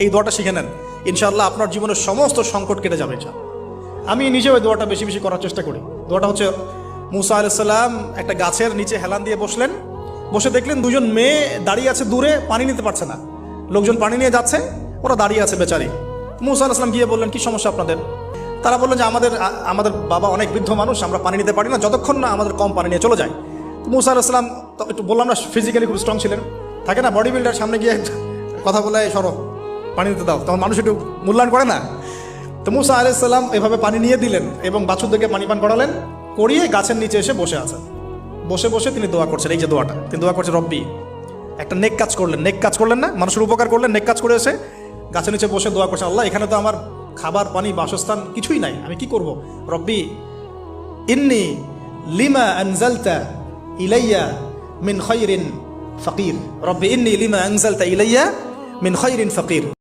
এই দোয়াটা শিখে নেন, ইনশাআল্লাহ আপনার জীবনের সমস্ত সংকট কেটে যাবে। আমি নিজেও এই দোয়াটা বেশি বেশি করার চেষ্টা করি। দোয়াটা হচ্ছে, মুসা আলাইহিস সালাম একটা গাছের নিচে হেলান দিয়ে বসলেন, বসে দেখলেন দুজন মেয়ে দাঁড়িয়ে আছে দূরে, পানি নিতে পারছে না, লোকজন পানি নিয়ে যাচ্ছে, ওরা দাঁড়িয়ে আছে বেচারি। মুসা আলাইহিস সালাম গিয়ে বললেন, কি সমস্যা আপনাদের? তারা বললেন যে আমাদের বাবা অনেক বৃদ্ধ মানুষ, আমরা পানি নিতে পারি না যতক্ষণ না আমাদের কম পানি নিয়ে চলে যায়। তো মুসা আলাইহিস সালাম তো একটু বললাম না, ফিজিক্যালি খুব স্ট্রং ছিলেন, থাকে না বডি বিল্ডার, সামনে গিয়ে কথা বলে সরো পানি দিতে দাও, তখন মানুষ একটু মূল্যায়ন করে না। তো মুসা আলাইহিস সালাম এভাবে পানি নিয়ে দিলেন এবং বাছুরদেরকে পানি পান করালেন, করিয়ে গাছের নিচে এসে বসে আছেন। বসে বসে তিনি দোয়া করছেন, এই যে দোয়াটা তিনি দোয়া করছেন, রব্বি, একটা নেক কাজ করলেন না, মানুষের উপকার করলেন, নেক কাজ করে এসে গাছের নিচে বসে দোয়া করছেন, আল্লাহ এখানে তো আমার খাবার পানি বাসস্থান কিছুই নাই, আমি কি করব? রব্বি ইন্নি লিমা আনজালতা ইলাইয়া মিন খায়রিন ফাকির, রব্বি ইন্নি লিমা আনজালতা ইলাইয়া মিন খায়রিন ফাকির।